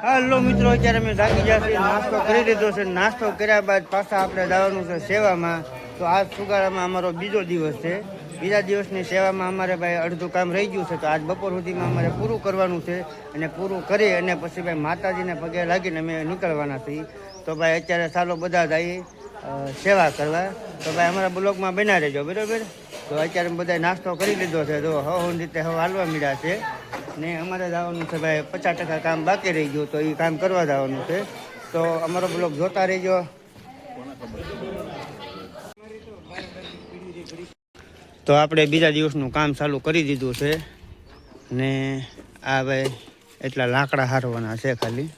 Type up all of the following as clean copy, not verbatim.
હાલો મિત્રો, અત્યારે અમે થાકી ગયા છીએ, નાસ્તો કરી લીધો છે. નાસ્તો કર્યા બાદ પાછા આપણે જવાનું છે સેવામાં. તો આ સુગારામાં અમારો બીજો દિવસ છે. બીજા દિવસની સેવામાં અમારે ભાઈ અડધું કામ રહી ગયું છે, તો આજ બપોર સુધીમાં અમારે પૂરું કરવાનું છે. અને પૂરું કરી અને પછી ભાઈ માતાજીને પગે લાગીને અમે નીકળવાના છીએ. તો ભાઈ અત્યારે ચાલો બધા જઈએ સેવા કરવા. તો ભાઈ અમારા બ્લોગમાં બના રહેજો, બરાબર. તો અત્યારે બધા નાસ્તો કરી લીધો છે, તો હવન રીતે હવે હાલવા મળ્યા છે. ને અમારે જવાનું છે ભાઈ 50% કામ બાકી રહી ગયું, તો એ કામ કરવા જવાનું છે. તો અમારો બ્લોગ જોતા રહેજો. તો આપણે બીજા દિવસનું કામ ચાલુ કરી દીધું છે. ને આ ભાઈ એટલા લાકડા હારવાના છે ખાલી.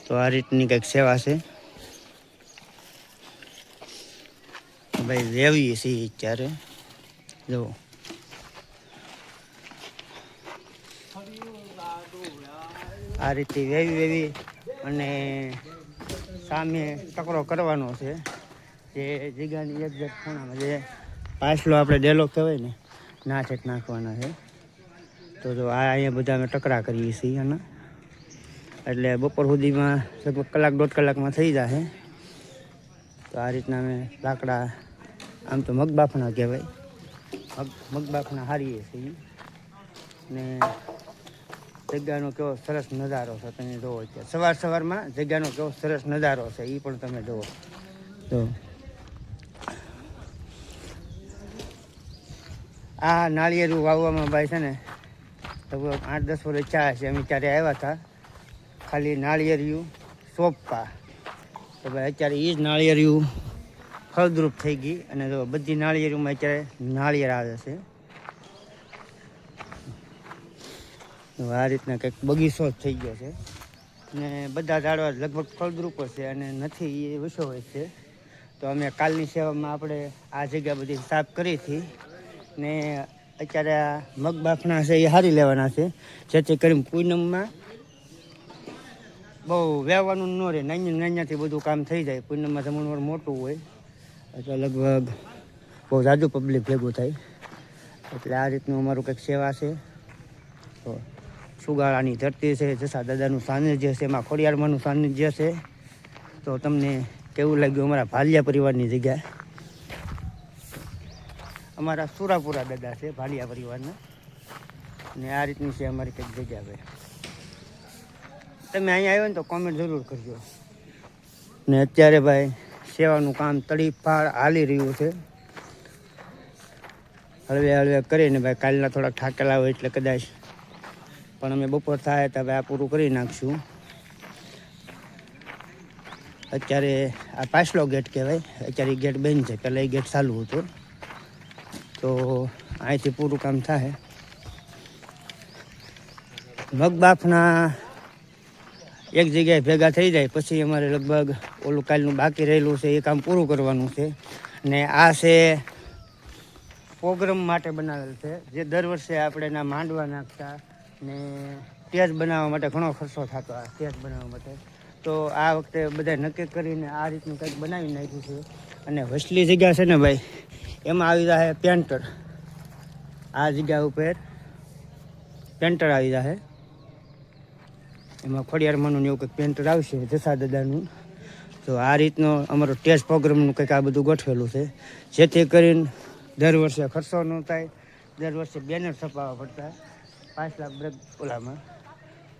તો આ રીતની કંઈક સેવા છે ભાઈ. રેવી છે અત્યારે જુઓ. આ રીતે વેવી અને સામે ટકરો કરવાનો છે. જે જગ્યાની એક્ઝેક્ટ ખૂણામાં જે પાછલો આપણે ડેલો કહેવાય ને, ના છેક નાખવાના છે. તો જો આ અહીંયા બધા અમે ટકરા કરીએ છીએ એના, એટલે બપોર સુધીમાં લગભગ કલાક દોઢ કલાકમાં થઈ જશે. તો આ રીતના અમે લાકડા, આમ તો મગબાફણા કહેવાય, મગબાફણા હારીએ છીએ. ને જગ્યાનો કેવો સરસ નજારો છે તમે જુઓ. અત્યારે સવારમાં જગ્યાનો કેવો સરસ નજારો છે એ પણ તમે જુઓ. તો આ નાળિયેરું વાવવામાં ભાઈ છે ને લગભગ 8-10 વર્ષ થયા છે. અમે ત્યારે આવ્યા હતા ખાલી નાળિયેરિયું સોંપવા. તો ભાઈ અત્યારે એ જ નાળિયેરિયું ફળદ્રુપ થઈ ગઈ. અને જો બધી નાળિયેરીમાં અત્યારે નાળિયેર આવે છે. આ રીતના કંઈક બગીચો જ થઈ ગયો છે. ને બધા ઝાડવા લગભગ ફળદ્રુપ છે અને નથી એ વિષો હોય છે. તો અમે કાલની સેવામાં આપણે આ જગ્યા બધી સાફ કરી હતી. ને અત્યારે આ મગબાફણા છે એ હારી લેવાના છે, જેથી કરીને પૂનમમાં બહુ વહેવાનું ન રહે. નાન્યાથી બધું કામ થઈ જાય. પૂનમમાં જમણવાર મોટું હોય એટલે લગભગ બહુ જાજુ પબ્લિક ભેગું થાય. એટલે આ રીતનું અમારું કંઈક સેવા છે. તો સુગાળાની ધરતી છે, જસા દાદાનું સાનિધ્ય છે, એમાં ખોડિયારમાંનું સાનિધ્ય છે. તો તમને કેવું લાગ્યું અમારા ભાલિયા પરિવારની જગ્યા? અમારા સુરાપુરા દાદા છે ભાલિયા પરિવારના. ને આ રીતની છે અમારી કંઈક જગ્યા. ભાઈ તમે અહીંયા આવ્યો ને તો કોમેન્ટ જરૂર કરજો. ને અત્યારે ભાઈ સેવાનું કામ તડીપાર હાલી રહ્યું છે. હળવે કરીને ભાઈ કાલના થોડાક થાકેલા હોય એટલે કદાચ પણ અમે બપોર થાય તો ભાઈ આ પૂરું કરી નાખશું. અત્યારે આ પાછલો ગેટ કહેવાય, અત્યારે એ ગેટ બંધ છે. પહેલાં એ ગેટ ચાલુ હતો. તો અહીંથી પૂરું કામ થાય. મગબાફના એક જગ્યાએ ભેગા થઈ જાય પછી અમારે લગભગ ઓલું કાલનું બાકી રહેલું છે એ કામ પૂરું કરવાનું છે. ને આ છે પ્રોગ્રામ માટે બનાવેલ છે, જે દર વર્ષે આપણે એના માંડવા નાખતા ને સ્ટેજ બનાવવા માટે ઘણો ખર્ચો થતો આ સ્ટેજ બનાવવા માટે. તો આ વખતે બધા નક્કી કરીને આ રીતનું કંઈક બનાવી નાખ્યું છે. અને વસલી જગ્યા છે ને ભાઈ, એમાં આવી જાય પેન્ટર. આ જગ્યા ઉપર પેન્ટર આવી જાય. એમાં ખોડિયારમાંનું એવું કંઈક પેન્ટર આવશે, જસા દાદાનું. તો આ રીતનો અમારો સ્ટેજ પ્રોગ્રામનું કંઈક આ બધું ગોઠવેલું છે, જેથી કરીને દર વર્ષે ખર્ચો ન થાય. દર વર્ષે બેનર છપાવવા પડતા પાછલા ઓલામાં.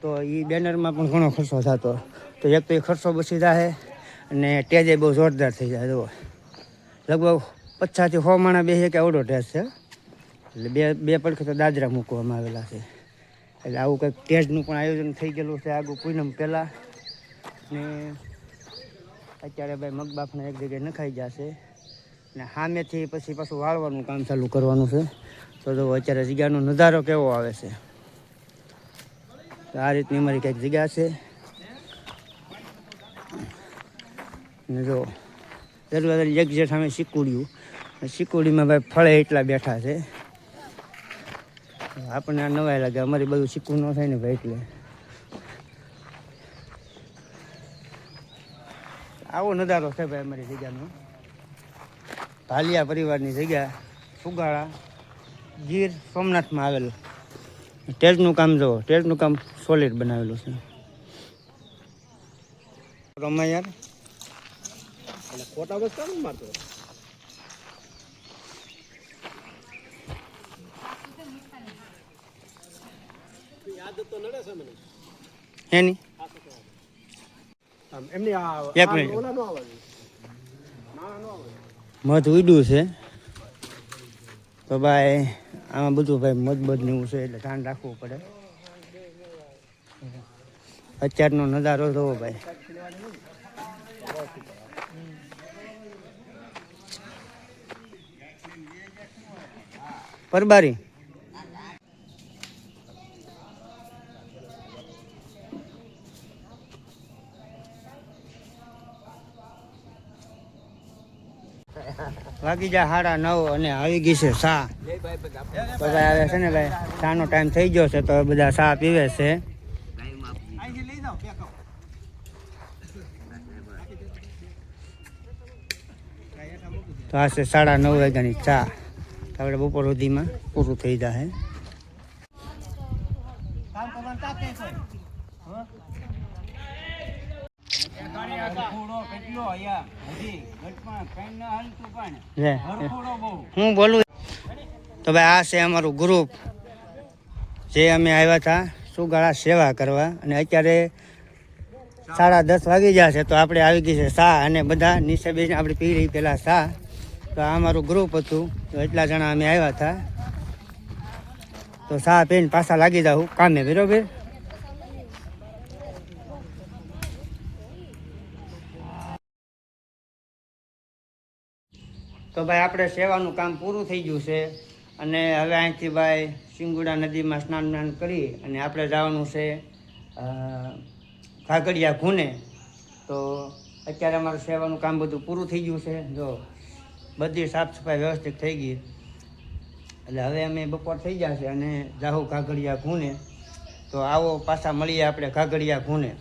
તો એ બેનરમાં પણ ઘણો ખર્ચો થતો. તો એક તો એ ખર્ચો બચી જાય અને સ્ટેજે બહુ જોરદાર થઈ જાય. જુઓ લગભગ 50થી 100 માણા બેસે કે આવડો સ્ટેજ છે. એટલે બે પડખે તો દાદરા મૂકવામાં આવેલા છે. એટલે આવું કંઈક સ્ટેજનું પણ આયોજન થઈ ગયેલું છે આગું પૂનમ પહેલાં. ને અત્યારે ભાઈ મગબાફના એક જગ્યાએ નખાઈ જશે. ને સામેથી પછી પાછું વાળવાનું કામ ચાલુ કરવાનું છે. તો જો અત્યારે જગ્યાનો નજારો કેવો આવે છે. તો આ રીતની અમારી કંઈક જગ્યા છે. ને જો દરવાજાની એક જે સામે શીકુડીમાં ભાઈ ફળે એટલા બેઠા છે. આપણને આ નવાઈ લાગે, અમારી બધું શીખવું ન થાય ને ભાઈ. એટલે આવો નજારો છે ભાઈ અમારી જગ્યાનો. ભાલિયા પરિવારની જગ્યા સુગાળા, ગીર સોમનાથમાં આવેલ. ટેજનું કામ જુઓ, ટેજનું કામ સોલિડ બનાવેલું છે. રમાય યાર ખોટા બસ કામ મારતો યાદ તો નડે છે મને એની એમની એક મિનિટ ઓલા નો આવે ના નો આવે મધ ઉડ્યું છે તો ભાઈ આમાં બધું ભાઈ મજબૂત ને એવું છે એટલે ધ્યાન રાખવું પડે. અત્યારનો નજારો જોવો ભાઈ. પરબારી વાગી જા 9:30 અને આવી ગઈ છે ચા. તો ભાઈ આવે છે ને ભાઈ ચાનો ટાઈમ થઈ ગયો છે તો બધા ચા પીવે છે. તો આ છે 9:30 વાગ્યાની ચા. આપણે બપોર સુધીમાં પૂરું થઈ જાય. હું બોલું તો ભાઈ આ છે અમારું ગ્રુપ જે અમે આવ્યા હતા સુગાળા સેવા કરવા અને અત્યારે 10:30 વાગી ગયા છે તો આપણે આવી ગઈ છે ચા અને બધા નીચે બેસીને આપણે પી રહી પેલા ચા. તો આ અમારું ગ્રુપ હતું તો એટલા જણા અમે આવ્યા હતા તો ચા પીને પાછા લાગી જાઉં કામે બરોબર. તો ભાઈ આપણે સેવાનું કામ પૂરું થઈ ગયું છે અને હવે અહીંથી ભાઈ સિંગુડા નદીમાં સ્નાન કરી અને આપણે જવાનું છે કાગડિયા ખૂને. તો અત્યારે અમારું સેવાનું કામ બધું પૂરું થઈ ગયું છે. જો બધી સાફ સફાઈ વ્યવસ્થિત થઈ ગઈ એટલે હવે અમે બપોર થઈ ગયા છે અને જાહુ કાગડિયા ખૂને. તો આવો પાછા મળીએ આપણે કાગડિયા ખૂને.